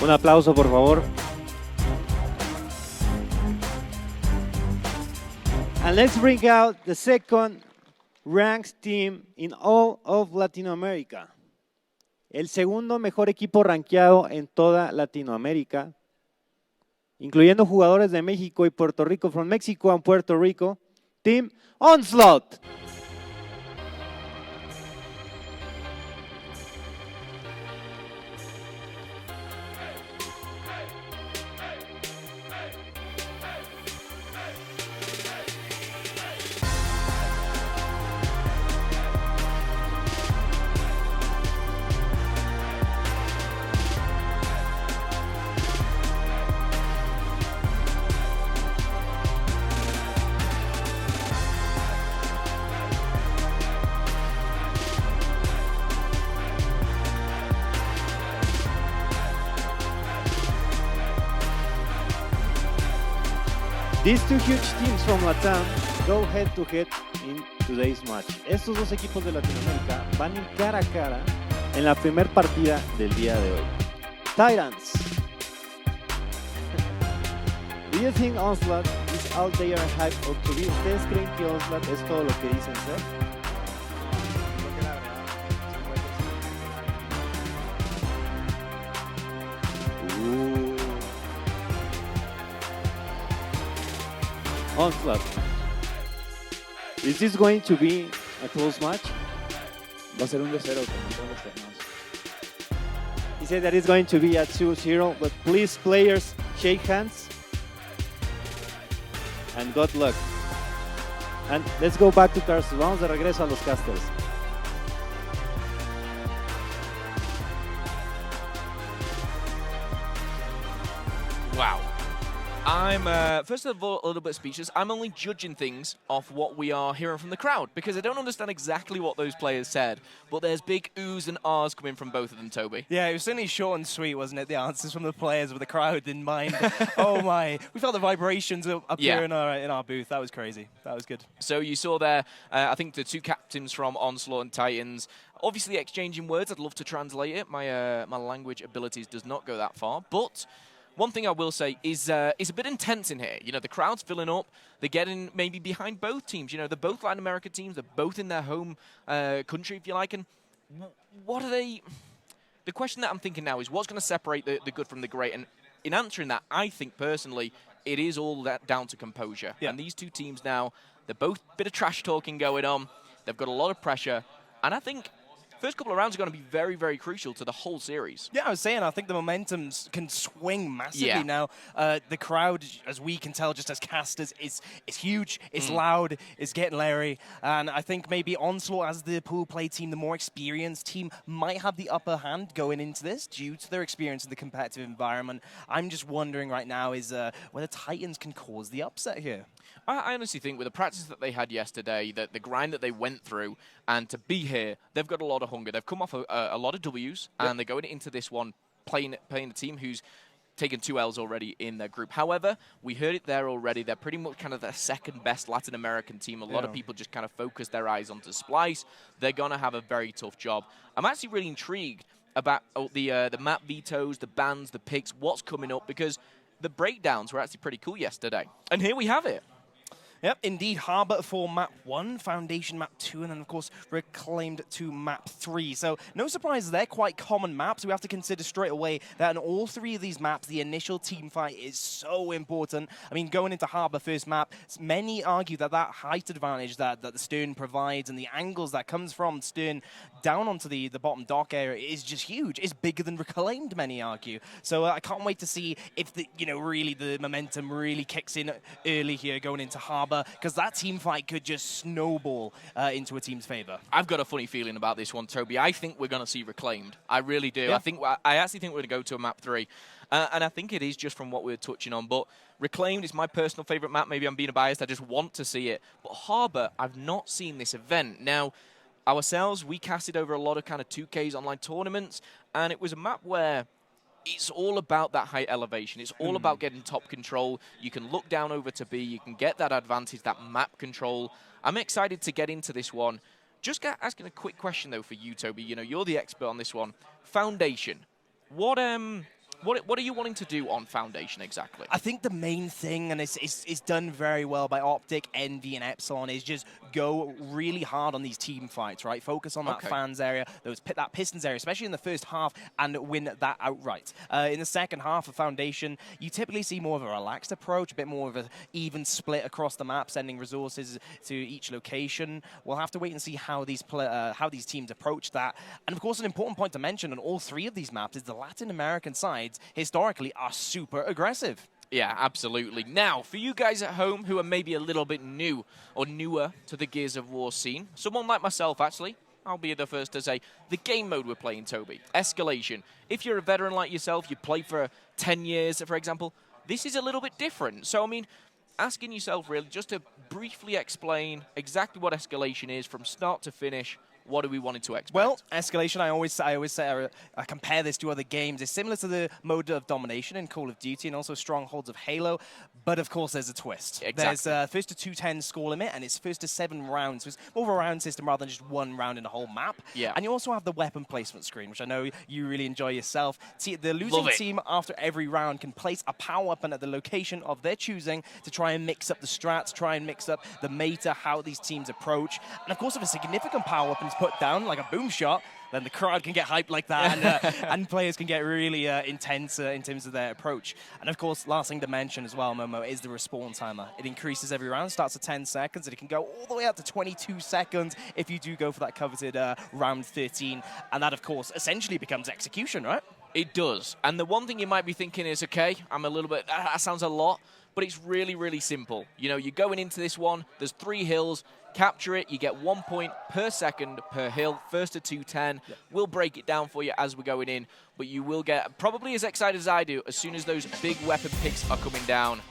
Un aplauso, por favor. And let's bring out the second ranked team in all of Latin America. El segundo mejor equipo rankeado en toda Latinoamérica, incluyendo jugadores de México y Puerto Rico, from Mexico and Puerto Rico, Team ONSLAUGHT. These two huge teams from Latam go head to head in today's match. Estos dos equipos de Latinoamérica van en cara a cara en la primera partida del día de hoy. Titans. Do you think ONSLAUGHT is all they are hyped up to be? ¿Ustedes creen que ONSLAUGHT es todo lo que dicen ser? ONSLAUGHT. Is this going to be a close match? Va a ser un 2-0 como todos los torneos. He said that it's going to be a 2-0, but please, players, shake hands. And good luck. And let's go back to casters. Vamos de regreso a los casters. Wow. I'm, first of all, a little bit speechless. I'm only judging things off what we are hearing from the crowd, because I don't understand exactly what those players said, but there's big oohs and ahs coming from both of them, Toby. Yeah, it was certainly short and sweet, wasn't it? The answers from the players with the crowd in mind. Oh my, we felt the vibrations up here in our booth. That was crazy. That was good. So you saw there, I think the two captains from ONSLAUGHT and Titans, obviously exchanging words. I'd love to translate it. My language abilities does not go that far, but one thing I will say is it's a bit intense in here. You know, the crowd's filling up. They're getting maybe behind both teams. You know, they're both Latin American teams. They're both in their home country, if you like. And what are they? The question that I'm thinking now is what's going to separate the good from the great? And in answering that, I think personally it is all that down to composure. Yeah. And these two teams now, they're both a bit of trash talking going on. They've got a lot of pressure. And I think first couple of rounds are going to be very, very crucial to the whole series. Yeah, I was saying, I think the momentum can swing massively now. The crowd, as we can tell just as casters, is huge, it's loud, it's getting leery. And I think maybe ONSLAUGHT, as the pool play team, the more experienced team, might have the upper hand going into this due to their experience in the competitive environment. I'm just wondering right now is whether Titans can cause the upset here. I honestly think with the practice that they had yesterday, the grind that they went through, and to be here, they've got a lot of hunger. They've come off a lot of Ws, and they're going into this one playing a team who's taken 2 Ls already in their group. However, we heard it there already. They're pretty much kind of the second best Latin American team. A lot of people just kind of focus their eyes onto Splice. They're going to have a very tough job. I'm actually really intrigued about the map vetoes, the bans, the picks, what's coming up, because the breakdowns were actually pretty cool yesterday. And here we have it. Yep, indeed, Harbor for map 1, Foundation map 2, and then, of course, Reclaimed to map 3. So, no surprise, they're quite common maps. We have to consider straight away that in all 3 of these maps, the initial team fight is so important. I mean, going into Harbor first map, many argue that that height advantage that the Stern provides and the angles that comes from Stern down onto the bottom dock area is just huge. It's bigger than Reclaimed, many argue. So, I can't wait to see if, really the momentum really kicks in early here going into Harbor, because that team fight could just snowball into a team's favor. I've got a funny feeling about this one, Toby. I think we're going to see Reclaimed. I really do. Yeah. I actually think we're going to go to a map 3. And I think it is just from what we were touching on. But Reclaimed is my personal favorite map. Maybe I'm being biased. I just want to see it. But Harbor, I've not seen this event. Now, ourselves, we casted over a lot of kind of 2Ks online tournaments. And it was a map where it's all about that high elevation. It's all about getting top control. You can look down over to B. You can get that advantage, that map control. I'm excited to get into this one. Just asking a quick question, though, for you, Toby. You know, you're the expert on this one. Foundation. What What are you wanting to do on Foundation exactly? I think the main thing, and it's done very well by Optic, Envy, and Epsilon, is just go really hard on these team fights, right? Focus on that fans area, that Pistons area, especially in the first half, and win that outright. In the second half of Foundation, you typically see more of a relaxed approach, a bit more of an even split across the map, sending resources to each location. We'll have to wait and see how these teams approach that. And of course, an important point to mention on all three of these maps is the Latin American sides historically are super aggressive. Yeah, absolutely. Now, for you guys at home who are maybe a little bit new or newer to the Gears of War scene, someone like myself, actually, I'll be the first to say, the game mode we're playing, Toby, Escalation. If you're a veteran like yourself, you played for 10 years, for example, this is a little bit different. So, I mean, asking yourself really just to briefly explain exactly what Escalation is from start to finish. What do we want to expect? Well, Escalation, I always say I compare this to other games. It's similar to the mode of domination in Call of Duty and also Strongholds of Halo, but of course there's a twist. Exactly. There's a first to 210 score limit, and it's first to 7 rounds. So it's more of a round system rather than just one round in the whole map. Yeah. And you also have the weapon placement screen, which I know you really enjoy yourself. The losing team after every round can place a power weapon at the location of their choosing to try and mix up the strats, try and mix up the meta, how these teams approach. And of course, if a significant power weapon is put down, like a boom shot, then the crowd can get hyped like that, and players can get really intense in terms of their approach. And of course, last thing to mention as well, Momo, is the respawn timer. It increases every round, starts at 10 seconds, and it can go all the way up to 22 seconds if you do go for that coveted round 13. And that, of course, essentially becomes execution, right? It does. And the one thing you might be thinking is, okay, I'm a little bit, that sounds a lot, but it's really, really simple. You know, you're going into this one, there's 3 hills, capture it, you get 1 point per second per hill, first to 210. Yep. We'll break it down for you as we're going in, but you will get probably as excited as I do as soon as those big weapon picks are coming down.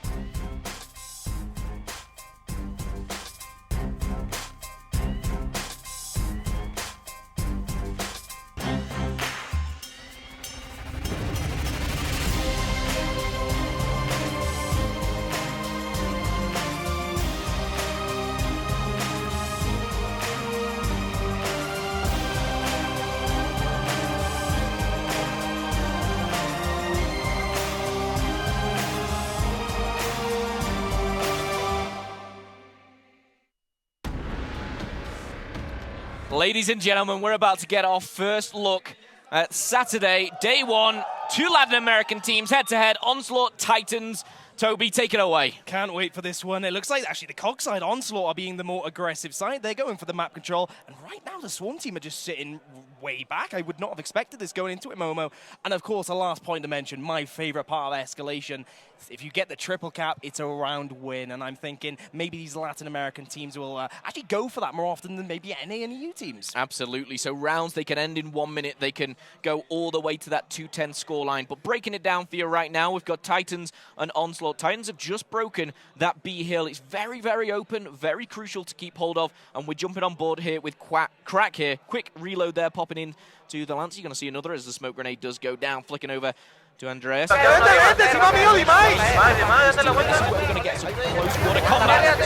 Ladies and gentlemen, we're about to get our first look at Saturday, day 1. 2 Latin American teams head-to-head, Onslaught, Titans. Toby, take it away. Can't wait for this one. It looks like actually the COG side, Onslaught, are being the more aggressive side. They're going for the map control. And right now the Swarm team are just sitting way back. I would not have expected this going into it, Momo. And of course, the last point to mention, my favorite part of Escalation, if you get the triple cap, it's a round win. And I'm thinking maybe these Latin American teams will actually go for that more often than maybe NA and EU teams. Absolutely. So rounds, they can end in 1 minute. They can go all the way to that 210 scoreline. But breaking it down for you right now, we've got Titans and Onslaught. Titans have just broken that B hill. It's very, very open, very crucial to keep hold of. And we're jumping on board here with Crack here. Quick reload there, popping in to the Lance. You're going to see another as the smoke grenade does go down, flicking over to Andreas. We're going to get some close quarter combat.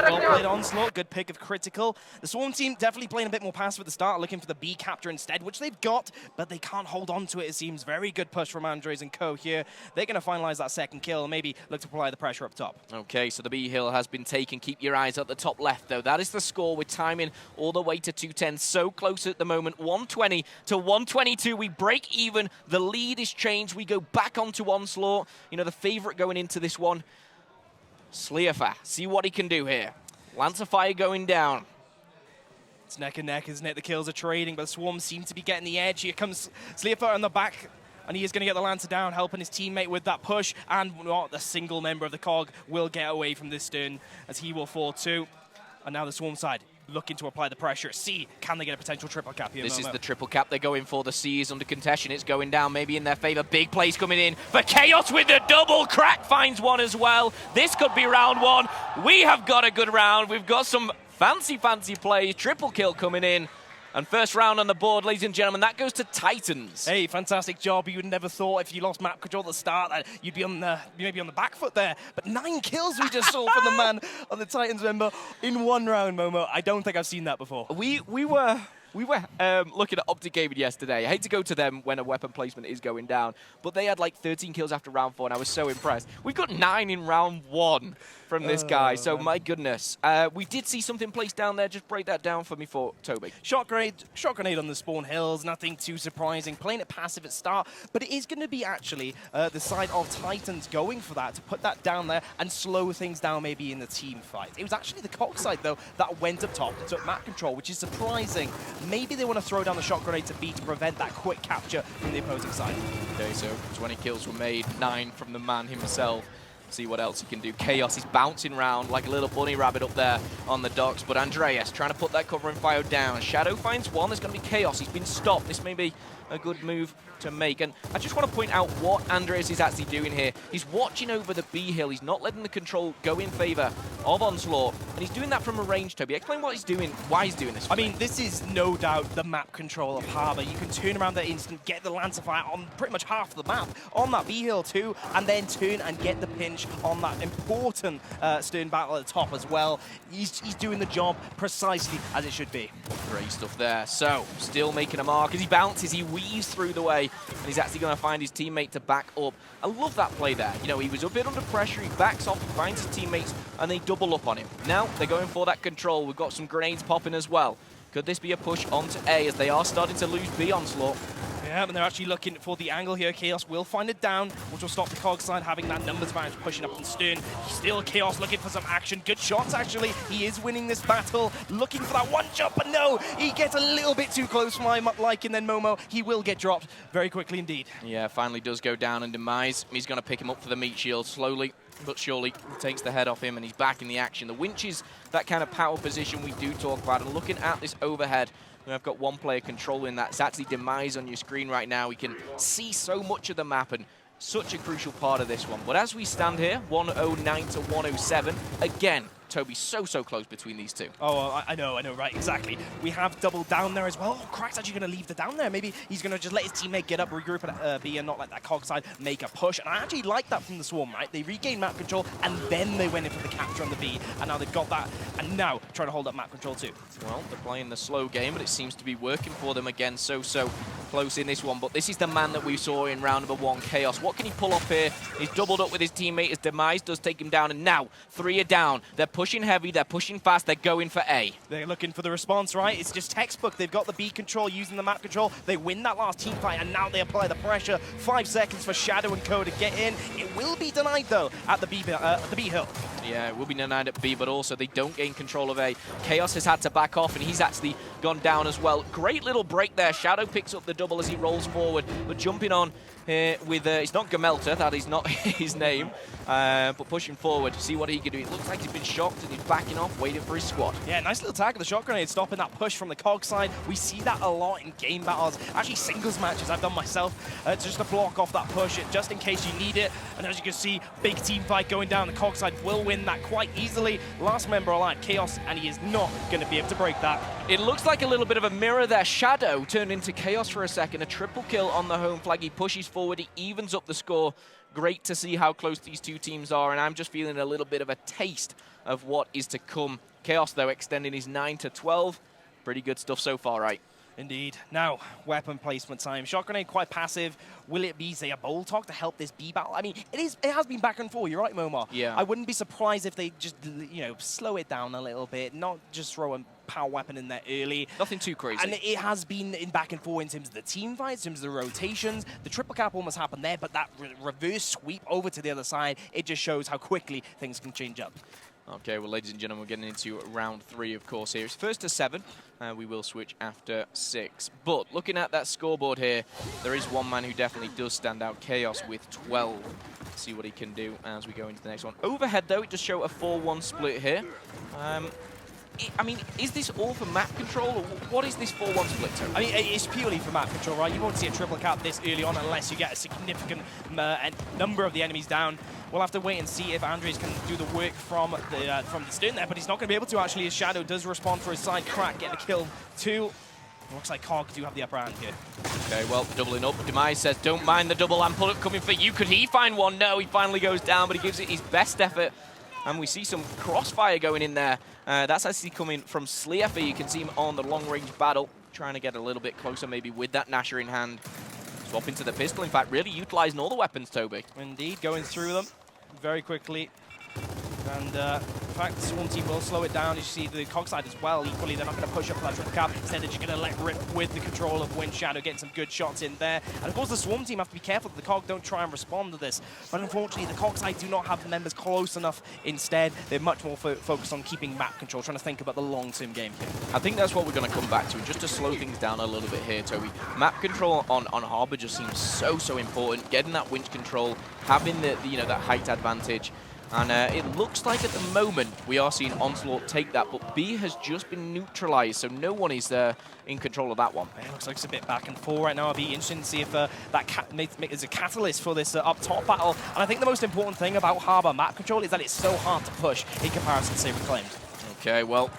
Well played, Onslaught. Good pick of critical. The Swarm team definitely playing a bit more passive at the start, looking for the B capture instead, which they've got, but they can't hold on to it, it seems. Very good push from Andres and co here. They're going to finalize that second kill and maybe look to apply the pressure up top. Okay, so the B hill has been taken. Keep your eyes at the top left, though. That is the score with timing all the way to 210. So close at the moment. 120 to 122. We break even. The lead is changed. We go back onto Onslaught. You know, the favorite going into this one. Sleafa, see what he can do here. Lancer fire going down. It's neck and neck, isn't it? The kills are trading, but the Swarm seem to be getting the edge. Here comes Sleafa on the back, and he is going to get the Lancer down, helping his teammate with that push. And not a single member of the COG will get away from this turn, as he will fall too. And now the Swarm side looking to apply the pressure. C, can they get a potential triple cap here? This is the triple cap they're going for. The C is under contention. It's going down, maybe in their favor. Big plays coming in for Chaos with the double. Crack finds one as well. This could be round 1. We have got a good round. We've got some fancy plays. Triple kill coming in. And first round on the board, ladies and gentlemen, that goes to Titans. Hey, fantastic job. You would never thought if you lost map control at the start that you'd be on the, maybe on the back foot there. But 9 kills we just saw from the man on the Titans member in 1 round, Momo. I don't think I've seen that before. We were We were looking at Optic Gaming yesterday. I hate to go to them when a weapon placement is going down, but they had like 13 kills after round 4, and I was so impressed. We've got 9 in round 1 from this guy, so my goodness. We did see something placed down there. Just break that down for me for Toby. Shot grenade on the spawn hills, nothing too surprising. Playing it passive at start, but it is going to be actually the side of Titans going for that, to put that down there and slow things down maybe in the team fight. It was actually the Cog side, though, that went up top and took map control, which is surprising. Maybe they want to throw down the shot grenade to B to prevent that quick capture from the opposing side. Okay, so 20 kills were made, 9 from the man himself. See what else he can do. Chaos is bouncing around like a little bunny rabbit up there on the docks, but Andreas trying to put that covering fire down. Shadow finds one. There's going to be Chaos. He's been stopped. This may be a good move to make. And I just want to point out what Andreas is actually doing here. He's watching over the B hill. He's not letting the control go in favor of Onslaught, and he's doing that from a range. Toby, explain what he's doing, why he's doing this. I mean, this is no doubt the map control of Harbor. You can turn around that instant, get the Lancer fire on pretty much half of the map, on that B hill too, and then turn and get the pinch on that important Stern battle at the top as well. He's doing the job precisely as it should be. Great stuff there. So, still making a mark. As he bounces, he weaves through the way, and he's actually going to find his teammate to back up. I love that play there. You know, he was a bit under pressure, he backs off, he finds his teammates, and they double up on him. Now, they're going for that control. We've got some grenades popping as well. Could this be a push onto A, as they are starting to lose B Onslaught? Yeah, and they're actually looking for the angle here. Chaos will find it down, which will stop the Cog side having that numbers advantage pushing up on Stern. Still Chaos looking for some action. Good shots, actually. He is winning this battle, looking for that one shot, but no, he gets a little bit too close for my like, and then Momo, he will get dropped very quickly indeed. Yeah, finally does go down and demise. He's going to pick him up for the meat shield slowly, but surely takes the head off him, and he's back in the action. The winch is that kind of power position we do talk about, and looking at this overhead, I've got one player controlling that. It's actually demise on your screen right now. We can see so much of the map, and such a crucial part of this one. But as we stand here, 109 to 107, again, Toby, so close between these two. Oh, I know, right, exactly. We have double down there as well. Oh, Crack's actually going to leave the down there. Maybe he's going to just let his teammate get up, regroup at B, and not let that Cog side make a push. And I actually like that from the Swarm, right? They regained map control, and then they went in for the capture on the B, and now they've got that, and now trying to hold up map control too. Well, they're playing the slow game, but it seems to be working for them again. So close in this one, but this is the man that we saw in round number 1, Chaos. What can he pull off here? He's doubled up with his teammate. His demise does take him down, and now 3 are down. They're pushing heavy, they're pushing fast, they're going for A. They're looking for the response, right? It's just textbook. They've got the B control using the map control. They win that last team fight, and now they apply the pressure. 5 seconds for Shadow and Co to get in. It will be denied, though, at the B hill. Yeah, it will be denied at B, but also they don't gain control of A. Chaos has had to back off, and he's actually gone down as well. Great little break there. Shadow picks up the double as he rolls forward, but jumping on here with, it's not Gamelta, that is not his name, but pushing forward to see what he can do. It looks like he's been shocked, and he's backing off, waiting for his squad. Yeah, nice little tag of the shot grenade, stopping that push from the Cog side. We see that a lot in game battles, actually singles matches I've done myself, just to block off that push, just in case you need it. And as you can see, big team fight going down. The Cog side will win that quite easily. Last member alive, Chaos, and he is not going to be able to break that. It looks like a little bit of a mirror there. Shadow turned into Chaos for a second. A triple kill on the home flag. He pushes forward. He evens up the score. Great to see how close these two teams are, and I'm just feeling a little bit of a taste of what is to come. Chaos, though, extending his 9 to 12. Pretty good stuff so far, right? Indeed. Now, weapon placement time. Shot grenade quite passive. Will it be, say, a bolt talk to help this B battle? I mean, it has been back and forth. You're right, Momar. Yeah. I wouldn't be surprised if they just, you know, slow it down a little bit, not just throw a power weapon in there early. Nothing too crazy. And it has been in back and forth in terms of the team fights, in terms of the rotations. The triple cap almost happened there, but that reverse sweep over to the other side, it just shows how quickly things can change up. Okay, well, ladies and gentlemen, we're getting into round 3, of course, here. It's first to 7. We will switch after 6. But looking at that scoreboard here, there is one man who definitely does stand out, Chaos, with 12. Let's see what he can do as we go into the next one. Overhead, though, it does show a 4-1 split here. I mean, is this all for map control, or what is this 4-1 split, Tony? I mean, it's purely for map control, right? You won't see a triple cap this early on unless you get a significant number of the enemies down. We'll have to wait and see if Andres can do the work from the stern there, but he's not going to be able to, actually, as Shadow does respond for his side. Crack getting a kill, 2. Looks like Cog do have the upper hand here. Okay, well, doubling up. Demise says, don't mind the double and pull up coming for you. Could he find one? No, he finally goes down, but he gives it his best effort. And we see some crossfire going in there. That's actually coming from Sleafy. You can see him on the long-range battle. trying to get a little bit closer maybe with that Nasher in hand. Swap into the pistol, in fact, really utilizing all the weapons, Toby. Indeed, going through them very quickly. And in fact, the Swarm team will slow it down. As you see, the Cog side as well. Equally, they're not going to push up for that triple cap. Instead, they're just going to let rip with the control of Wind Shadow, getting some good shots in there. And of course, the Swarm team have to be careful that the Cog don't try and respond to this. But unfortunately, the Cog side do not have the members close enough. Instead, they're much more focused on keeping map control, trying to think about the long-term game here. I think that's what we're going to come back to, just to slow things down a little bit here, Toby. Map control on Harbor just seems so important. Getting that winch control, having the that height advantage. And it looks like at the moment we are seeing Onslaught take that, but B has just been neutralized, so no one is in control of that one. It looks like it's a bit back and forth right now. I'll be interested to see if that is a catalyst for this up top battle. And I think the most important thing about Harbor map control is that it's so hard to push in comparison to, say, Reclaimed. Okay, well,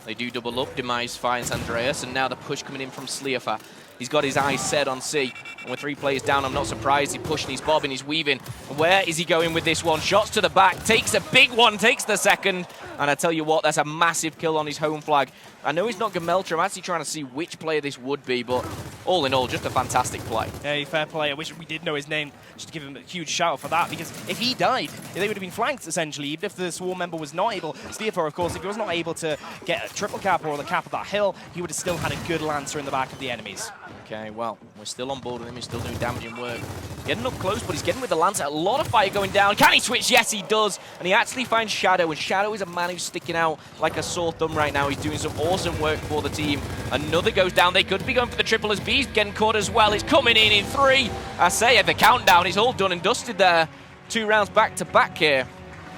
they do double up. Demise finds Andreas, and now the push coming in from Sleefer. He's got his eyes set on C. And with 3 players down, I'm not surprised. He's pushing, he's bobbing, he's weaving. Where is he going with this one? Shots to the back, takes a big one, takes the second. And I tell you what, that's a massive kill on his home flag. I know he's not Gameltra. I'm actually trying to see which player this would be, but all in all, just a fantastic play. Hey, fair play. I wish we did know his name, just to give him a huge shout for that, because if he died, they would have been flanked, essentially, even if the Swarm member was not able. Steerfor, of course, if he was not able to get a triple cap or the cap of that hill, he would have still had a good Lancer in the back of the enemies. Okay, well, we're still on board with him. He's still doing damaging work. Getting up close, but he's getting with the Lancer. A lot of fire going down. Can he switch? Yes, he does. And he actually finds Shadow, and Shadow is a man who's sticking out like a sore thumb right now. He's doing some awesome work for the team. Another goes down. They could be going for the triple as B's getting caught as well. It's coming in 3. I say at the countdown, it's all done and dusted there. 2 rounds back to back here.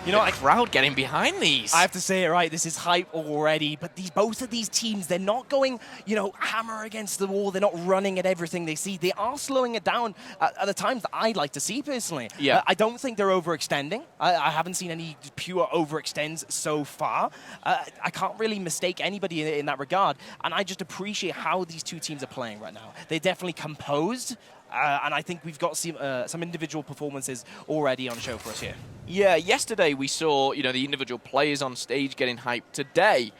You know, the crowd getting behind these. I have to say it right, this is hype already, but both of these teams, they're not going, hammer against the wall. They're not running at everything they see. They are slowing it down at the times that I'd like to see, personally. Yeah. I don't think they're overextending. I haven't seen any pure overextends so far. I can't really mistake anybody in that regard, and I just appreciate how these two teams are playing right now. They're definitely composed. And I think we've got some individual performances already on show for us here. Yeah, yesterday we saw, the individual players on stage getting hyped. Today,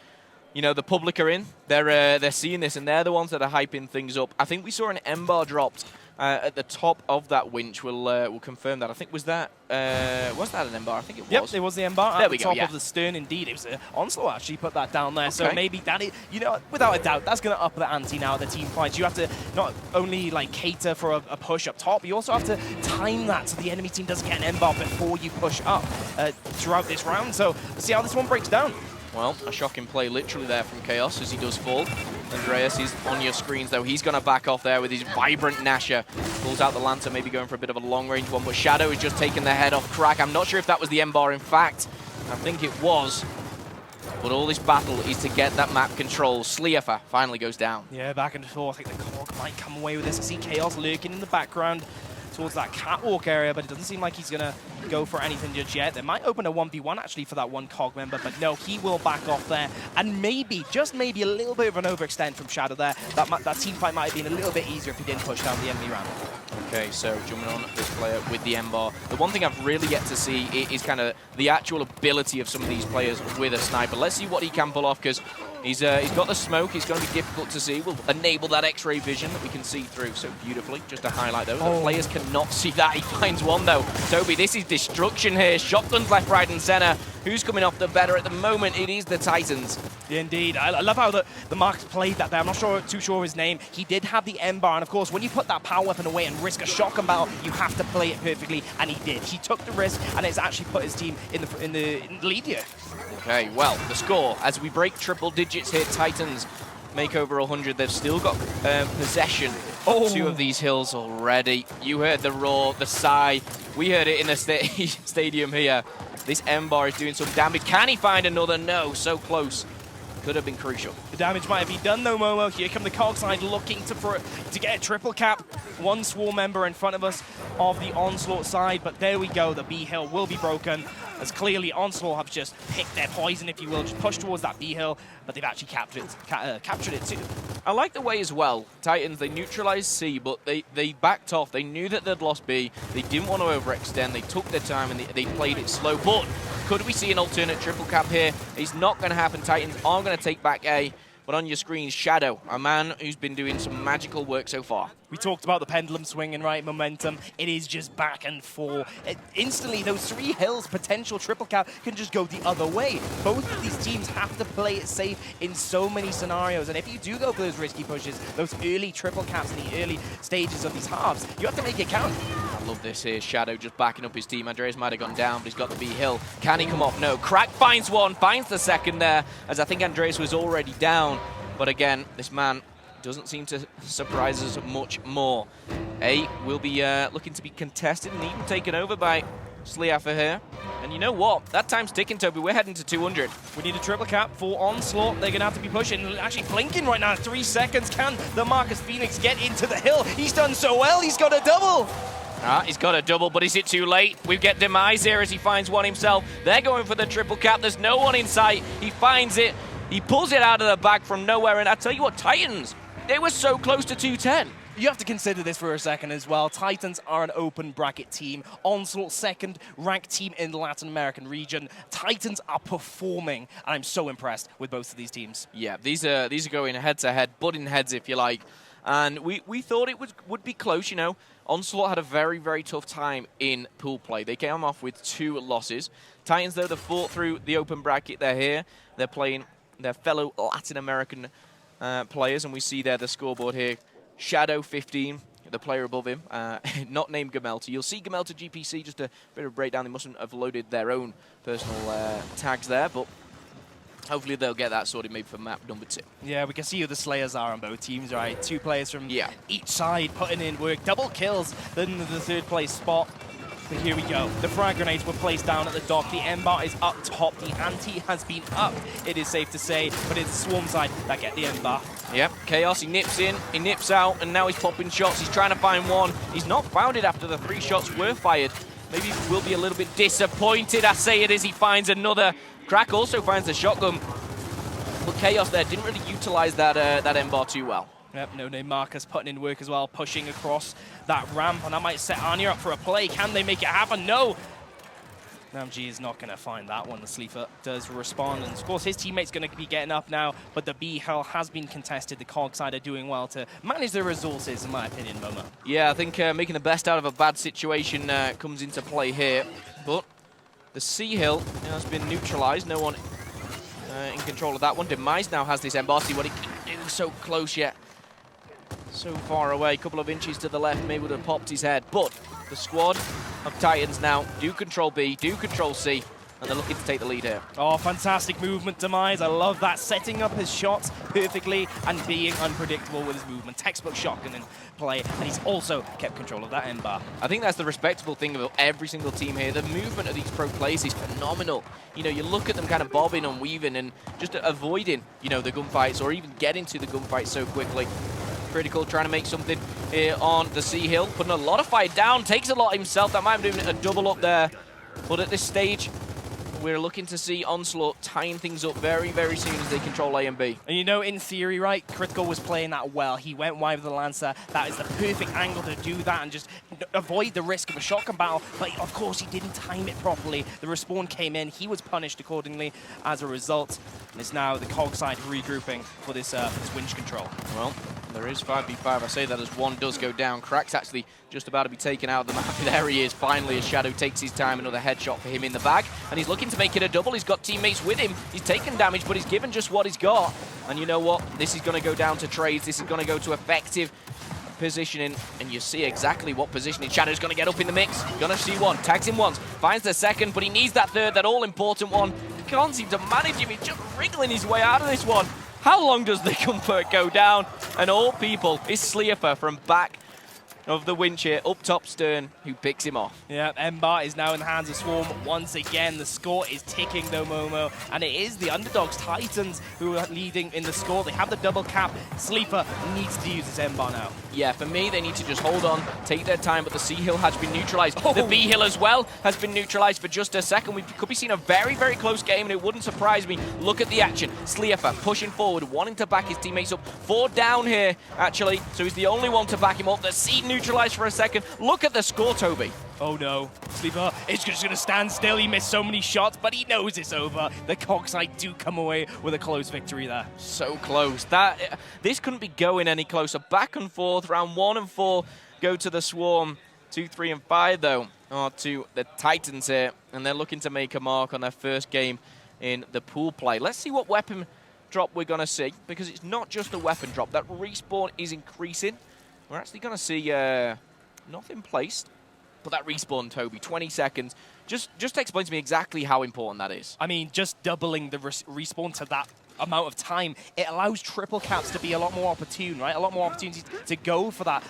the public are in. They're seeing this, and they're the ones that are hyping things up. I think we saw an M-bar dropped at the top of that winch. We'll confirm that. I think was that an M-bar? I think it was. Yep, it was the M-bar at the top yeah. of the stern. Indeed, it was Onslaught actually put that down there. Okay. So maybe that is, without a doubt, that's going to up the ante now at the team fights. You have to not only cater for a push up top, you also have to time that so the enemy team doesn't get an M-bar before you push up throughout this round. So let's see how this one breaks down. Well, a shocking play literally there from Chaos as he does fall. Andreas is on your screens, though. He's going to back off there with his vibrant Nasher. Pulls out the Lancer, maybe going for a bit of a long-range one, but Shadow is just taking the head off Crack. I'm not sure if that was the M-bar. In fact, I think it was. But all this battle is to get that map control. Sleefer finally goes down. Yeah, back and forth. I think the Cog might come away with this. I see Chaos lurking in the background towards that catwalk area, but it doesn't seem like he's going to go for anything just yet. They might open a 1v1 actually for that one Cog member, but no, he will back off there. And maybe, just maybe, a little bit of an overextend from Shadow there. That team fight might have been a little bit easier if he didn't push down the enemy round. Okay, so jumping on this player with the M-bar. The one thing I've really yet to see is kind of the actual ability of some of these players with a sniper. Let's see what he can pull off, because he's got the smoke. It's going to be difficult to see. We'll enable that X-ray vision that we can see through so beautifully. Just to highlight those. The players cannot see that. He finds one, though. Toby, this is destruction here. Shotguns left, right, and center. Who's coming off the better at the moment? It is the Titans. Indeed. I love how the Marks played that there. I'm not too sure of his name. He did have the M-bar, and of course, when you put that power weapon away and risk a shotgun battle, you have to play it perfectly, and he did. He took the risk, and it's actually put his team in the lead here. Okay, well, the score, as we break triple digits here, Titans make over 100. They've still got possession of 2 of these hills already. You heard the roar, the sigh. We heard it in the stadium here. This M-bar is doing some damage. Can he find another? No, so close. Could have been crucial. The damage might have been done though, Momo. Here come the Cog side looking to get a triple cap. One Swarm member in front of us of the Onslaught side, but there we go. The B hill will be broken, as clearly Onslaught have just picked their poison, if you will, just pushed towards that B hill, but they've actually captured it too. I like the way as well, Titans, they neutralized C, but they backed off. They knew that they'd lost B. They didn't want to overextend. They took their time and they played it slow. But could we see an alternate triple cap here? It's not going to happen. Titans are going to take back A. But on your screen, Shadow, a man who's been doing some magical work so far. We talked about the pendulum swinging, right? Momentum. It is just back and forth. Instantly, those 3 hills, potential triple cap, can just go the other way. Both of these teams have to play it safe in so many scenarios. And if you do go for those risky pushes, those early triple caps in the early stages of these halves, you have to make it count. I love this here. Shadow just backing up his team. Andreas might have gone down, but he's got the B hill. Can he come off? No. Crack finds one, finds the second there, as I think Andreas was already down. But again, this man doesn't seem to surprise us much more. A will be looking to be contested and even taken over by Sliafa here. And you know what? That time's ticking, Toby. We're heading to 200. We need a triple cap for Onslaught. They're going to have to be pushing. Actually blinking right now. 3 seconds. Can the Marcus Phoenix get into the hill? He's done so well. He's got a double. He's got a double, but is it too late? We get Demise here as he finds one himself. They're going for the triple cap. There's no one in sight. He finds it. He pulls it out of the bag from nowhere. And I tell you what, Titans, they were so close to 210. You have to consider this for a second as well. Titans are an open bracket team. Onslaught, second ranked team in the Latin American region. Titans are performing, and I'm so impressed with both of these teams. Yeah, these are going head-to-head, butting heads, if you like. And we thought it would be close, you know. Onslaught had a very, very tough time in pool play. They came off with 2 losses. Titans, though, they fought through the open bracket. They're here. They're playing their fellow Latin American players, and we see there the scoreboard here. Shadow 15, the player above him, not named Gamelta. You'll see Gamelta GPC, just a bit of a breakdown. They mustn't have loaded their own personal tags there, but hopefully they'll get that sorted maybe for map number 2. Yeah, we can see who the Slayers are on both teams, right? 2 players from each side putting in work. Double kills than the 3rd place spot. But here we go. The frag grenades were placed down at the dock. The M-bar is up top. The ante has been up, it is safe to say. But it's the Swarm side that get the M-bar. Yep, Chaos, he nips in, he nips out, and now he's popping shots. He's trying to find one. He's not found it after the 3 shots were fired. Maybe we'll be a little bit disappointed, I say it, as he finds another. Crack also finds the shotgun. But Chaos there didn't really utilize that M-bar too well. Yep, no-name Marcus putting in work as well, pushing across that ramp, and that might set Anya up for a play. Can they make it happen? No! Namji is not going to find that one. The Sleeper does respond, and of course his teammate's going to be getting up now, but the B Hell has been contested. The COG side are doing well to manage their resources, in my opinion, Momo. Yeah, I think making the best out of a bad situation comes into play here, but the C Hill has been neutralized. No one in control of that one. Demise now has this M-bar. See what he can do. So close yet. So far away, a couple of inches to the left, maybe would have popped his head. But the squad of Titans now do control B, do control C, and they're looking to take the lead here. Oh, fantastic movement, Demise. I love that. Setting up his shots perfectly and being unpredictable with his movement. Textbook shotgun in play, and he's also kept control of that M-bar. I think that's the respectable thing about every single team here. The movement of these pro players is phenomenal. You know, you look at them kind of bobbing and weaving and just avoiding, you know, the gunfights or even getting to the gunfight so quickly. Critical trying to make something here on the C Hill, putting a lot of fire down, takes a lot himself. That might be doing a double up there, but at this stage we're looking to see Onslaught tying things up very, very soon as they control A and B. And you know, in theory, right, Critical was playing that well. He went wide with the Lancer. That is the perfect angle to do that and just avoid the risk of a shotgun battle. But of course, he didn't time it properly. The respawn came in. He was punished accordingly as a result. And it's now the COG side regrouping for this winch control. Well, there is 5v5. I say that as one does go down. Crack's actually just about to be taken out of the map. There he is, finally, as Shadow takes his time. Another headshot for him in the bag. And he's looking to make it a double. He's got teammates with him. He's taken damage, but he's given just what he's got. And you know what? This is going to go down to trades. This is going to go to effective positioning. And you see exactly what positioning. Shadow's going to get up in the mix. Going to see one. Tags him once. Finds the second, but he needs that third, that all-important one. He can't seem to manage him. He's just wriggling his way out of this one. How long does the comfort go down? And all people is Sleeper from back of the winch here, up top Stern, who picks him off. Yeah, M-bar is now in the hands of Swarm once again. The score is ticking though, Momo, and it is the underdogs Titans who are leading in the score. They have the double cap. Sleeper needs to use his M-bar now. Yeah, for me, they need to just hold on, take their time, but the C Hill has been neutralized. Oh. The B Hill as well has been neutralized for just a second. We could be seeing a very, very close game, and it wouldn't surprise me. Look at the action. Sleeper pushing forward, wanting to back his teammates up. 4 down here, actually, so he's the only one to back him up. The C neutralized for a second. Look at the score, Toby. Oh no, Sleeper is just going to stand still. He missed so many shots, but he knows it's over. The Cogside do come away with a close victory there. So close. This couldn't be going any closer. Back and forth, round 1 and 4 go to the Swarm. 2, 3, and 5, though, are to the Titans here, and they're looking to make a mark on their first game in the pool play. Let's see what weapon drop we're going to see, because it's not just a weapon drop. That respawn is increasing. We're actually going to see nothing placed. But that respawn, Toby, 20 seconds. Just explain to me exactly how important that is. I mean, just doubling the respawn to that amount of time, it allows triple caps to be a lot more opportune, right? A lot more opportunities to go for that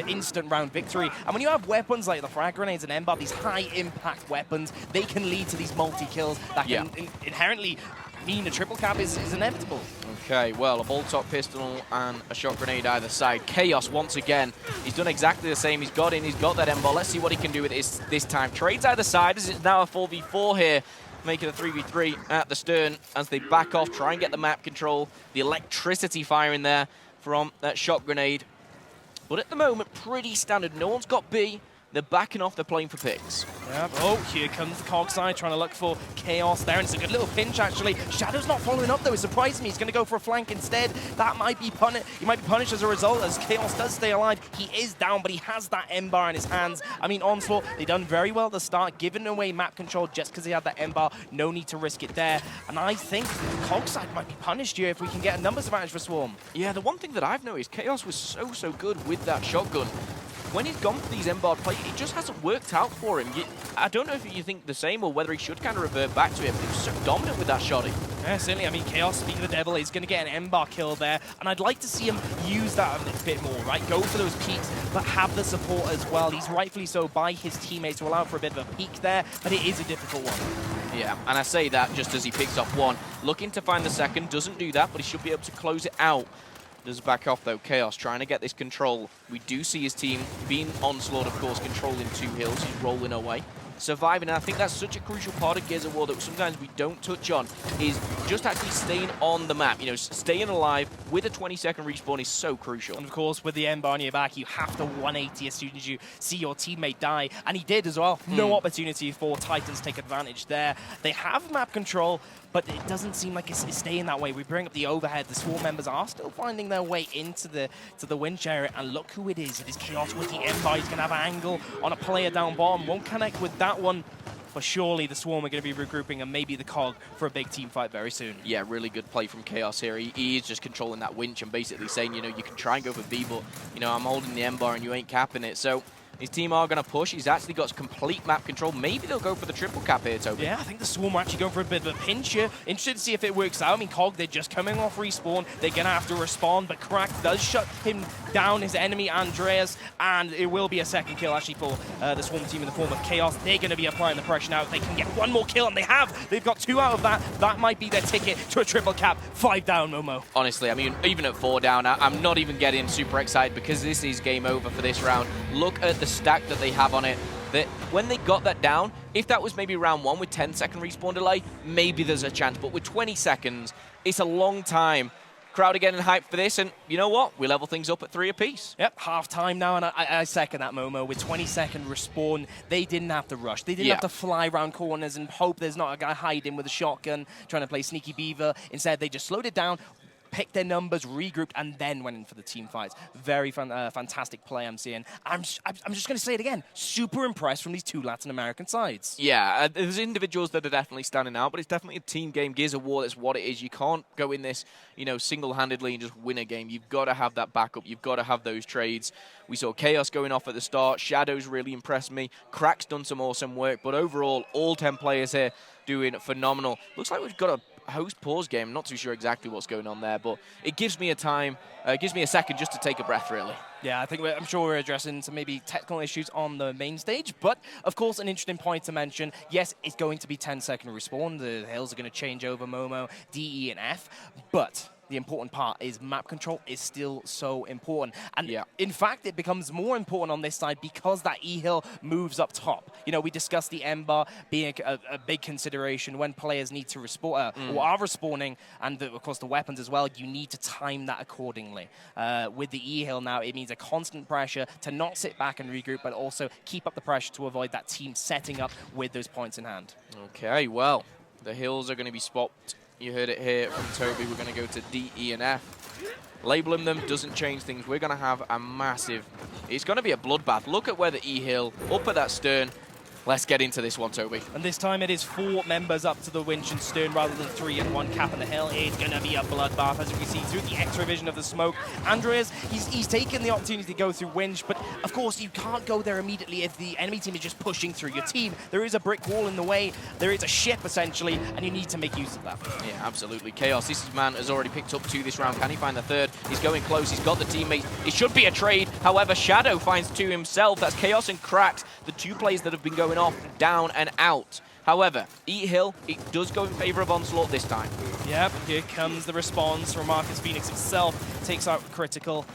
instant round victory. And when you have weapons like the frag grenades and Ember, these high-impact weapons, they can lead to these multi-kills that can inherently mean a triple cap is inevitable. Okay, well, a bolt-top pistol and a shot grenade either side. Chaos, once again, he's done exactly the same. He's got in, he's got that Ember. Let's see what he can do with it this time. Trades either side, as it's now a 4v4 here, making a 3v3 at the stern as they back off, try and get the map control. The electricity firing there from that shot grenade. But at the moment, pretty standard. No one's got B. They're backing off, they're playing for picks. Yeah, oh, here comes the Cogside trying to look for Chaos there, and it's a good little pinch, actually. Shadow's not following up, though. It surprised me. He's going to go for a flank instead. That might be he might be punished as a result, as Chaos does stay alive. He is down, but he has that Ember in his hands. I mean, Onslaught, they done very well at the start, giving away map control just because he had that Ember. No need to risk it there. And I think Cogside might be punished here if we can get a numbers advantage for Swarm. Yeah, the one thing that I've noticed, Chaos was so good with that shotgun. When he's gone for these M-bar plays, it just hasn't worked out for him. I don't know if you think the same or whether he should kind of revert back to it, but he was so dominant with that shotty. Yeah, certainly. I mean, Chaos, speaking of the devil, is going to get an M-bar kill there, and I'd like to see him use that a bit more, right? Go for those peaks, but have the support as well. He's rightfully so by his teammates to allow for a bit of a peak there, but it is a difficult one. Yeah, and I say that just as he picks up one. Looking to find the second, doesn't do that, but he should be able to close it out. Does back off, though. Chaos trying to get this control. We do see his team being Onslaught, of course, controlling 2 hills. He's rolling away, surviving. And I think that's such a crucial part of Gears of War that sometimes we don't touch on, is just actually staying on the map. You know, staying alive with a 20-second respawn is so crucial. And of course, with the Ember on your back, you have to 180 as soon as you see your teammate die. And he did as well. No opportunity for Titans to take advantage there. They have map control, but it doesn't seem like it's staying that way. We bring up the overhead. The Swarm members are still finding their way into the win share. And look who it is. It is Chaos with the Ember. He's going to have an angle on a player down bottom. Won't connect with that one. But surely the Swarm are going to be regrouping and maybe the Cog for a big team fight very soon. Yeah, really good play from Chaos here. He is just controlling that winch and basically saying, you know, you can try and go for B, but, you know, I'm holding the M-bar and you ain't capping it. So his team are going to push. He's actually got complete map control. Maybe they'll go for the triple cap here, Toby. Yeah, I think the Swarm are actually going for a bit of a pinch here. Interested to see if it works out. I mean, Cog, they're just coming off respawn. They're going to have to respond, but Crack does shut him down, his enemy, Andreas, and it will be a second kill, actually, for the Swarm team in the form of Chaos. They're going to be applying the pressure now. If they can get one more kill, and they have. They've got 2 out of that. That might be their ticket to a triple cap. 5 down, Momo. Honestly, I mean, even at 4 down, I'm not even getting super excited because this is game over for this round. Look at the stack that they have on it. That when they got that down, if that was maybe round 1 with 10-second respawn delay, maybe there's a chance. But with 20 seconds, it's a long time. Crowd are getting hyped for this, and you know what? We level things up at 3 apiece. Yep, half time now, and I second that, Momo. With 20-second respawn, they didn't have to rush. They didn't have to fly around corners and hope there's not a guy hiding with a shotgun trying to play Sneaky Beaver. Instead, they just slowed it down, picked their numbers, regrouped, and then went in for the team fights. Very fantastic play I'm seeing. I'm just going to say it again. Super impressed from these 2 Latin American sides. Yeah, there's individuals that are definitely standing out, but it's definitely a team game. Gears of War, that's what it is. You can't go in this, you know, single-handedly and just win a game. You've got to have that backup. You've got to have those trades. We saw Chaos going off at the start. Shadows really impressed me. Crack's done some awesome work, but overall, all 10 players here doing phenomenal. Looks like we've got a host pause game. I'm not too sure exactly what's going on there, but it gives me a time, gives me a second just to take a breath, really. Yeah, I think I'm sure we're addressing some maybe technical issues on the main stage, but of course an interesting point to mention. Yes, it's going to be 10-second respawn. The hills are going to change over Momo, D, E, and F, but the important part is map control is still so important. And Yeah. in fact, it becomes more important on this side because that E-hill moves up top. You know, we discussed the M-bar being a big consideration when players need to respawn, or are respawning, and of course the weapons as well. You need to time that accordingly. With the E-hill now, it means a constant pressure to not sit back and regroup, but also keep up the pressure to avoid that team setting up with those points in hand. Okay, well, the hills are going to be swapped. You heard it here from Toby. We're going to go to D, E, and F. Labeling them doesn't change things. We're going to have a massive... It's going to be a bloodbath. Look at where the E-hill, up at that stern. Let's get into this one, Toby. And this time it is 4 members up to the winch and stern rather than 3 and 1 cap on the hill. It's going to be a bloodbath, as you can see through the X-ray vision of the smoke. Andreas, he's taken the opportunity to go through winch, but of course you can't go there immediately if the enemy team is just pushing through your team. There is a brick wall in the way. There is a ship, essentially, and you need to make use of that. Yeah, absolutely. Chaos, this man has already picked up 2 this round. Can he find the 3rd? He's going close. He's got the teammates. It should be a trade. However, Shadow finds 2 himself. That's Chaos and Cracks, the 2 players that have been going off, down and out. However, E-hill, it does go in favor of Onslaught this time. Yep, here comes the response from Marcus Phoenix himself. Takes out Critical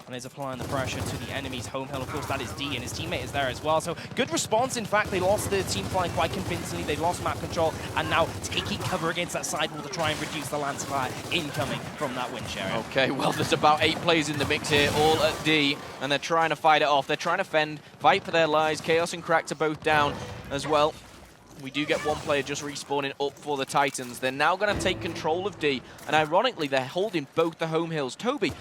and is applying the pressure to the enemy's home hill. Of course, that is D, and his teammate is there as well. So good response. In fact, they lost the team flying quite convincingly. They lost map control, and now taking cover against that sidewall to try and reduce the lance fire incoming from that winch area. Okay, well, there's about 8 players in the mix here, all at D, and they're trying to fight it off. They're trying to fight for their lives. Chaos and Cracked are both down as well. We do get 1 player just respawning up for the Titans. They're now going to take control of D, and ironically, they're holding both the home hills. Toby,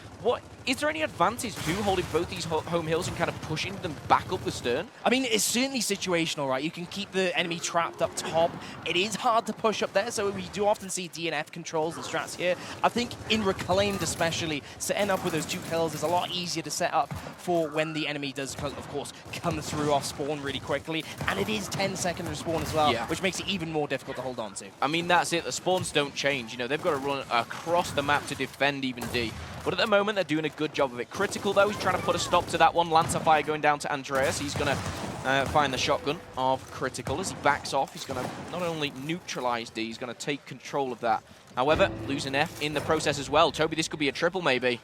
is there any advantage to holding both these home hills and kind of pushing them back up the stern? I mean, it's certainly situational, right? You can keep the enemy trapped up top. It is hard to push up there, so we do often see D and F controls and strats here. I think in Reclaimed especially, setting up with those 2 hills is a lot easier to set up for when the enemy does, of course, come through off spawn really quickly. And it is 10-second respawn as well, yeah, which makes it even more difficult to hold on to. I mean, that's it. The spawns don't change. You know, they've got to run across the map to defend even D. But at the moment, they're doing a good job of it. Critical, though, he's trying to put a stop to that one. Lancer fire going down to Andreas. He's going to find the shotgun of Critical as he backs off. He's going to not only neutralize D, he's going to take control of that. However, losing F in the process as well. Toby, this could be a triple, maybe.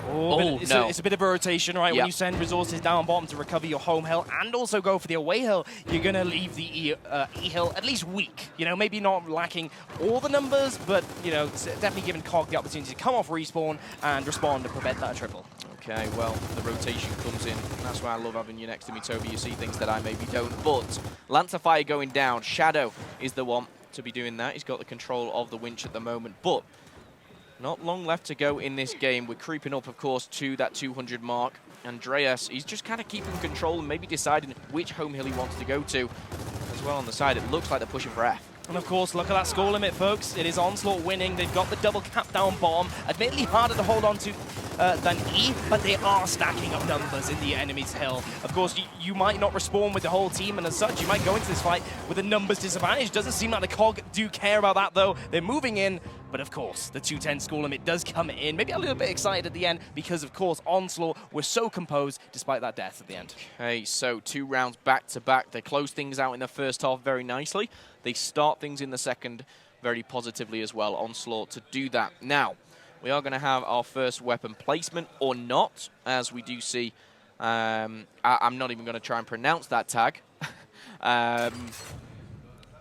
Oh, it's a bit of a rotation, right? Yep. When you send resources down bottom to recover your home hill and also go for the away hill, you're going to leave the E-hill at least weak. You know, maybe not lacking all the numbers, but, you know, definitely giving Cog the opportunity to come off respawn and respond to prevent that triple. Okay, well, the rotation comes in. That's why I love having you next to me, Toby. You see things that I maybe don't. But Lancer fire going down. Shadow is the one to be doing that. He's got the control of the winch at the moment. But not long left to go in this game. We're creeping up, of course, to that 200 mark. Andreas, he's just kind of keeping control and maybe deciding which home hill he wants to go to. As well on the side, it looks like they're pushing for F. And of course, look at that score limit, folks. It is Onslaught winning. They've got the double cap down bottom. Admittedly harder to hold on to than E, but they are stacking up numbers in the enemy's hill. Of course, you might not respawn with the whole team, and as such, you might go into this fight with a numbers disadvantage. Doesn't seem like the Cog do care about that, though. They're moving in, but of course, the 210 score limit does come in. Maybe a little bit excited at the end because, of course, Onslaught were so composed despite that death at the end. Okay, so 2 rounds back-to-back. They close things out in the first half very nicely. They start things in the second very positively as well. Onslaught to do that. Now, we are going to have our first weapon placement or not, as we do see. I'm not even going to try and pronounce that tag. But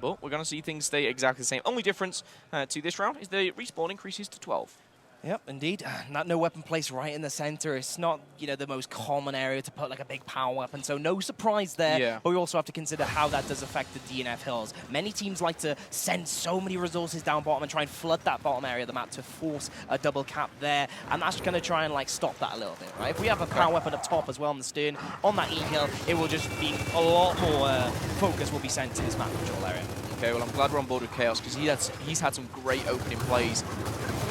we're going to see things stay exactly the same. Only difference to this round is the respawn increases to 12. Yep, indeed. That no weapon placed right in the center. It's not, you know, the most common area to put like a big power weapon, so no surprise there. Yeah. But we also have to consider how that does affect the DNF hills. Many teams like to send so many resources down bottom and try and flood that bottom area of the map to force a double cap there, and that's going to try and like stop that a little bit, right? If we have a power weapon up top as well on the stern, on that E-hill, it will just be a lot more focus will be sent to this map control area. Okay, well, I'm glad we're on board with Chaos because he's had some great opening plays.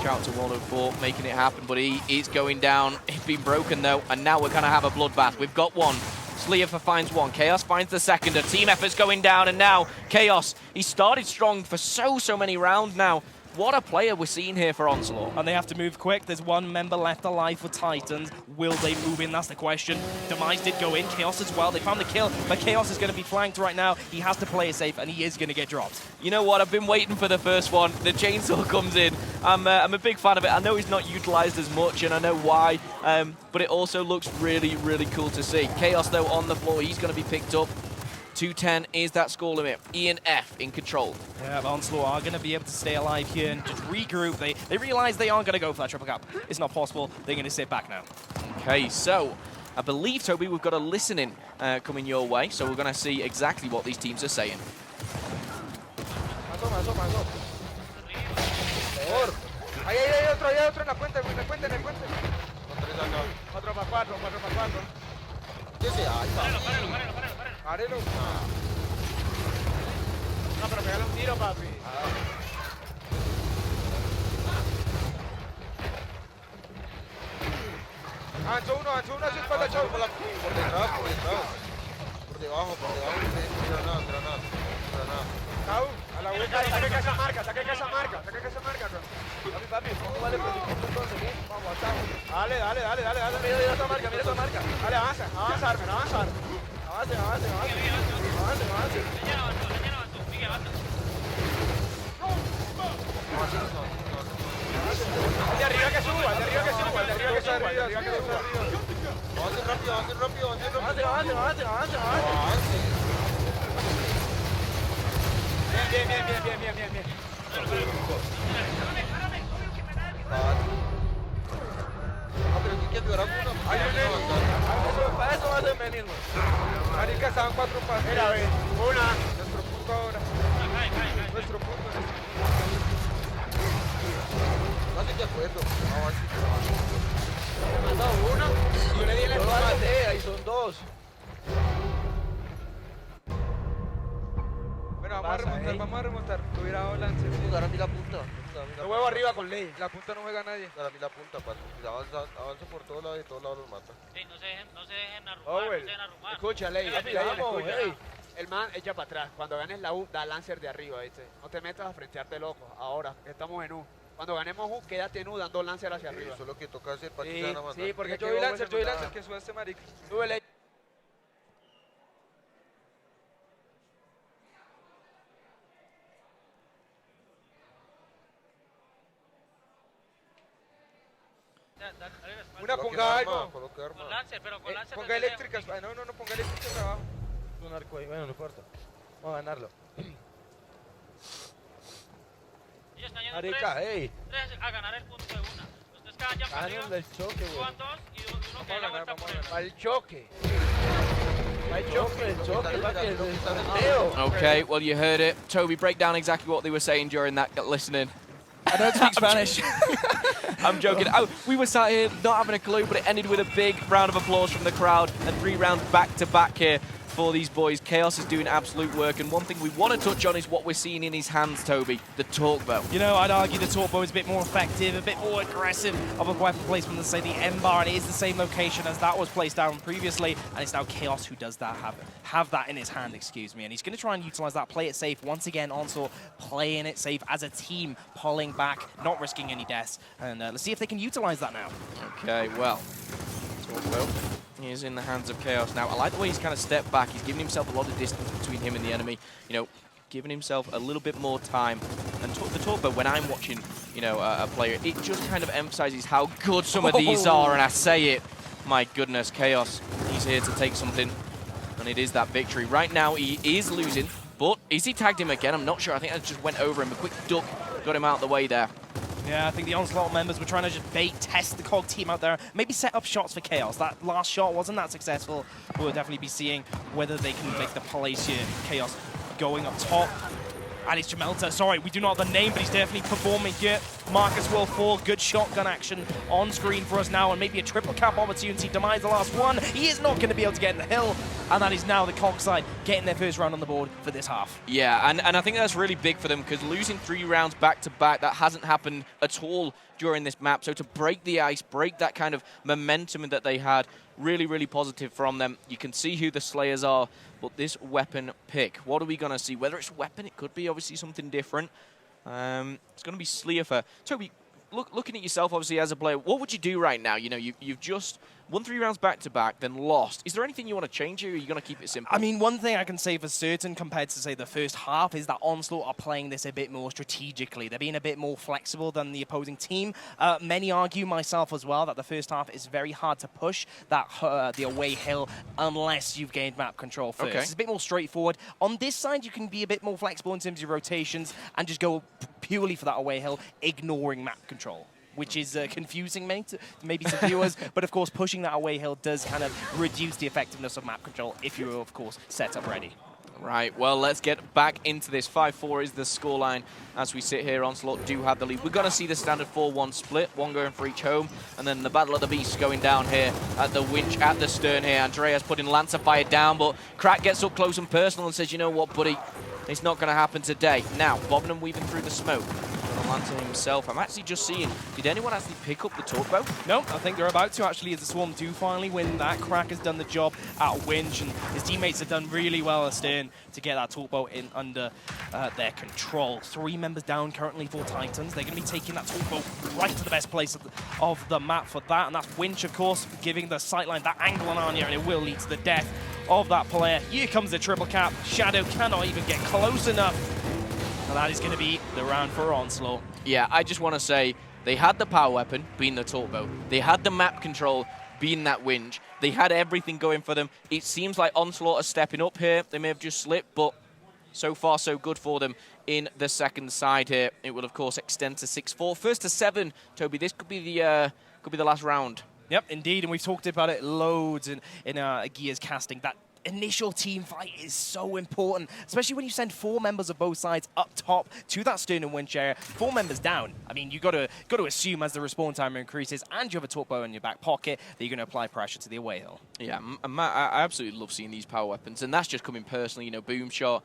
Shout out to 104 making it happen, but he is going down. It's been broken, though, and now we're going to have a bloodbath. We've got one. Sleefer finds one. Chaos finds the second. A team effort's going down, and now Chaos, he started strong for so many rounds now. what a player we're seeing here for Onslaught. And they have to move quick. There's one member left alive for Titans. Will they move in? That's the question. Demise did go in. Chaos as well. They found the kill, but Chaos is going to be flanked right now. He has to play it safe, and he is going to get dropped. You know what? I've been waiting for the first one. The chainsaw comes in. I'm a big fan of it. I know he's not utilized as much, and I know why, but it also looks really, really cool to see. Chaos, though, on the floor. He's going to be picked up. 210 is that score limit. E and F in control. Yeah, but Onslaught are going to be able to stay alive here and just regroup. They realize they aren't going to go for that triple cap. It's not possible. They're going to sit back now. Okay, so I believe, Toby, we've got a listening coming your way, so we're going to see exactly what these teams are saying. Ahí hay otro en la puente, en el puente. Otro para cuatro. Sí, ahí está. Párelo. No, pero pégale un tiro, papi. Avanzó uno, así para el show. Por detrás. Por debajo, granada. Tau, a la vuelta, saque que esa marca. Papi, ¿cómo vale entonces? Vamos, atamos. Dale, mira esa marca. Dale, avanza, Armen. Avance. Al de arriba que suba. Avance rápido. Avance. Bien. Pero aquí que llorar una. Para eso va a ser venir. Marica, estaban 4 pases. Mira, ve. Una. Nuestro punto ahora. Nuestro punto. No estoy de acuerdo. Me han dado una. Yo le di el empate. Ahí son 2. Bueno, vamos a remontar. Tuviera dado lance. Jugar a mí la punta. Lo huevo arriba con ley. La punta no juega nadie. Para mí la punta, pato. Avanza por todos lados y todos lados los mata. Sí, no se dejen arrumar, Escucha, ley. El man echa para atrás. Cuando ganes la U, da lancer de arriba, ¿viste? No te metas a frentearte loco. Ahora, estamos en U. Cuando ganemos U, quédate en U dando lancer hacia arriba. Eso es lo que toca hacer para que se van a matar. Sí, porque yo vi lancer, que sube este marica. Súbele. Una ponga algo. Coloca arma. Con Lancer, pero con Lancer. Ponga eléctricas. No, ponga eléctricas abajo. Un arco ahí, bueno, no importa. Vamos a ganarlo. Ellos están yendo Marica, tres a ganar el punto de una. Ustedes quedan ya para arriba. El choque, güey. Suban 2 y uno que da la vuelta por él. Al choque. Okay, well, you heard it. Toby, break down exactly what they were saying during that listening. I don't speak Spanish. I'm joking. Oh, we were sat here not having a clue, but it ended with a big round of applause from the crowd and 3 rounds back-to-back here for these boys. Chaos is doing absolute work, and one thing we want to touch on is what we're seeing in his hands, Toby, the torque bow. You know, I'd argue the torque bow is a bit more effective, a bit more aggressive of a weapon placement than, say, the M-bar, and it is the same location as that was placed down previously, and it's now Chaos who does that, have that in his hand, excuse me, and he's going to try and utilize that, play it safe. Once again, Onslaught playing it safe as a team, pulling back, not risking any deaths, and let's see if they can utilize that now. Okay, well, torque bow is in the hands of Chaos now. I like the way he's kind of stepped back. He's giving himself a lot of distance between him and the enemy. You know, giving himself a little bit more time. And the torque bow, when I'm watching, you know, a player, it just kind of emphasizes how good some of these are. And I say it, my goodness, Chaos, he's here to take something. And it is that victory. Right now, he is losing. But is he tagged him again? I'm not sure. I think I just went over him. A quick duck got him out of the way there. Yeah, I think the Onslaught members were trying to just bait, test the COG team out there, maybe set up shots for Chaos. That last shot wasn't that successful. We'll definitely be seeing whether they can make the plays here. Chaos going up top. And it's Jamelta. Sorry, we do not have the name, but he's definitely performing here. Marcus will fall. Good shotgun action on screen for us now, and maybe a triple cap opportunity. Demise the last one. He is not going to be able to get in the hill, and that is now the COG side getting their first round on the board for this half. Yeah, and I think that's really big for them, because losing 3 rounds back-to-back, that hasn't happened at all during this map. So to break the ice, break that kind of momentum that they had, really, really positive from them. You can see who the Slayers are, but this weapon pick, what are we going to see? Whether it's weapon, it could be obviously something different. It's going to be Sleefer. Toby, looking at yourself, obviously, as a player, what would you do right now? You know, you've just won 3 rounds back-to-back, then lost. Is there anything you want to change here, or are you going to keep it simple? I mean, one thing I can say for certain compared to, say, the first half is that Onslaught are playing this a bit more strategically. They're being a bit more flexible than the opposing team. Many argue, myself as well, that the first half is very hard to push that the away hill unless you've gained map control first. Okay. It's a bit more straightforward. On this side, you can be a bit more flexible in terms of your rotations and just go purely for that away hill, ignoring map control, which is confusing maybe to viewers, but of course pushing that away hill does kind of reduce the effectiveness of map control if you're, of course, set up ready. Right, well, let's get back into this. 5-4 is the scoreline as we sit here. Onslaught do have the lead. We're going to see the standard 4-1 split, one going for each home, and then the Battle of the Beasts going down here at the winch at the stern here. Andreas putting Lancer Fire down, but Crack gets up close and personal and says, you know what, buddy, it's not going to happen today. Now, Bobnum weaving through the smoke. Lancer himself. I'm actually just seeing, did anyone actually pick up the torque bow? No, I think they're about to actually, as the Swarm do finally win that. Crack has done the job at winch, and his teammates have done really well at stern to get that torque bow in under their control. 3 members down currently for Titans. They're going to be taking that torque bow right to the best place of the map for that, and that's winch, of course, giving the sightline that angle on Anya, and it will lead to the death of that player. Here comes the triple cap. Shadow cannot even get close enough. And that is going to be the round for Onslaught. Yeah, I just want to say they had the power weapon, being the torque bow. They had the map control, being that winch. They had everything going for them. It seems like Onslaught are stepping up here. They may have just slipped, but so far so good for them in the second side here. It will, of course, extend to 6-4. First to 7, Toby. This could be the last round. Yep, indeed, and we've talked about it loads in Gears casting. That initial team fight is so important, especially when you send 4 members of both sides up top to that stern and winch area. 4 members down. I mean, you got to assume as the respawn timer increases and you have a torque bow in your back pocket that you're going to apply pressure to the away hill. Yeah, I absolutely love seeing these power weapons, and that's just coming personally. You know, boom shot,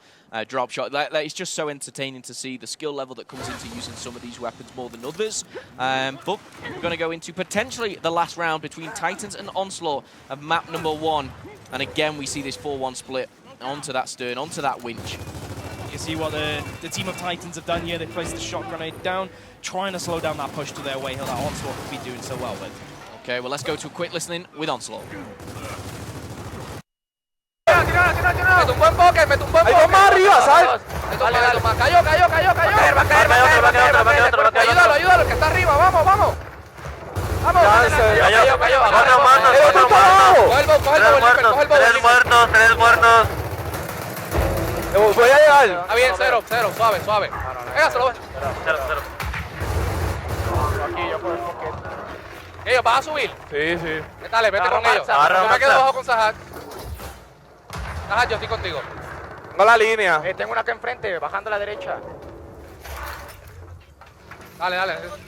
drop shot. It's just so entertaining to see the skill level that comes into using some of these weapons more than others. But we're going to go into potentially the last round between Titans and Onslaught of map number 1. And again, we see this 4-1 split onto that stern, onto that winch. You see what the team of Titans have done here. They placed the shot grenade down, trying to slow down that push to their way hill that Onslaught have been doing so well with. Okay, well, let's go to a quick listening with Onslaught. Me tumbó en boca, me tumbó en boca. Hay 2 más arriba, ¿sabes? Cayó. Va a caer. Ayúdalo, el que está arriba, vamos. Vamos. Cayó. Coge el bow. 3 muertos. Voy a llegar. Está bien, 0, suave. Venga, se lo ve. 0. Aquí yo por el pocket. ¿Ellos van a subir? Sí. Dale, vete con ellos. Yo me quedo abajo con Sahar. Sahar, yo estoy contigo. Tengo la línea. Tengo una acá enfrente, bajando a la derecha. Dale.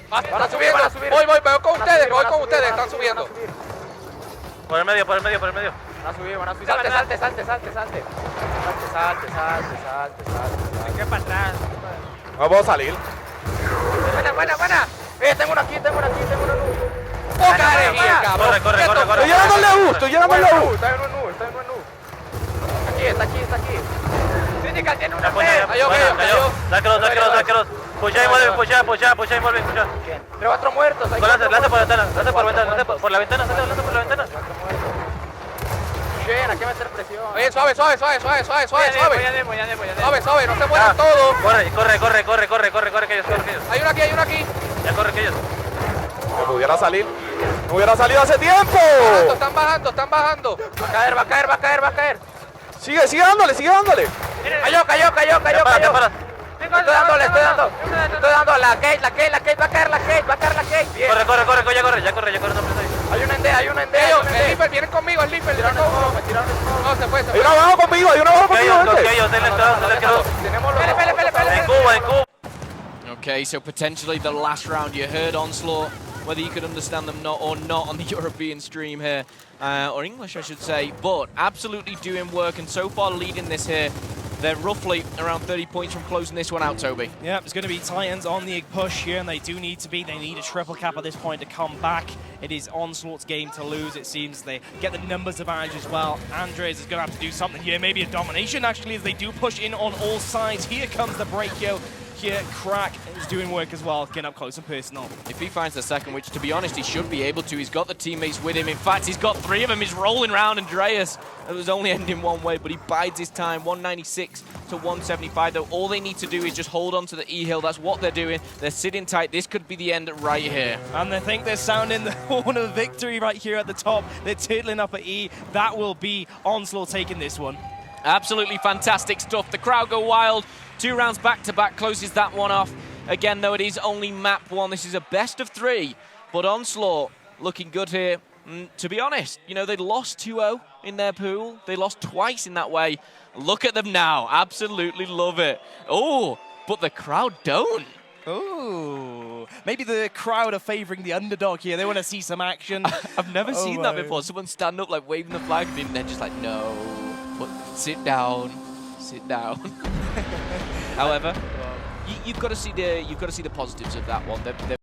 Van a subir. Voy con ustedes, están subiendo. Por el medio. Van a subir. Salte. Hay que para atrás. No puedo salir. Buena. Tengo uno aquí. ¡Poca energía, cabrón! Corre. Estoy llegándole a U. Está en un Está aquí. Syndical tiene una fe. Cayó. Sáquelos. Pucha y mueve. Pero 4 muertos. Lanza por la ventana. Bien, aquí va a hacer presión. Oye, suave. Suave, no se mueran todos. Corre, que ellos. Hay uno aquí. Ya corre que ellos. Me pudiera salir. ¡Me hubiera salido hace tiempo! Están bajando. Va a caer. Sigue dándole. Cayó. Estoy dando a la gate, va a caer la gate. Bien. Corre, ya corre. Hay un ende. El Leaper, vienen conmigo, el Leaper. No, se fue. Hay uno abajo conmigo, Tenemos los... En Cuba. Okay, so potentially the last round. You heard Onslaught, whether you could understand them or not on the European stream here, or English I should say, but absolutely doing work and so far leading this here. They're roughly around 30 points from closing this one out, Toby. Yeah, it's going to be Titans on the push here, and they do need to be. They need a triple cap at this point to come back. It is Onslaught's game to lose, it seems. They get the numbers advantage as well. Andres is going to have to do something here, maybe a domination, actually, as they do push in on all sides. Here comes the break, yo. here. Crack is doing work as well, getting up close and personal. If he finds the second, which to be honest he should be able to, he's got the teammates with him. In fact, he's got 3 of them. He's rolling around Andreas. It was only ending one way, but he bides his time. 196 to 175 though. All they need to do is just hold on to the E-hill. That's what they're doing. They're sitting tight. This could be the end right here. And they think they're sounding the horn of victory right here at the top. They're turtling up at E. That will be Onslaught taking this one. Absolutely fantastic stuff. The crowd go wild. 2 rounds back-to-back closes that one off. Again, though, it is only map 1. This is a best of 3, but Onslaught looking good here. To be honest, you know, they lost 2-0 in their pool. They lost twice in that way. Look at them now. Absolutely love it. Oh, but the crowd don't. Ooh, maybe the crowd are favoring the underdog here. They want to see some action. I've never seen that before. Someone stand up, like, waving the flag, and then just like, no, sit down, sit down. However, you've got to see the positives of that one. They've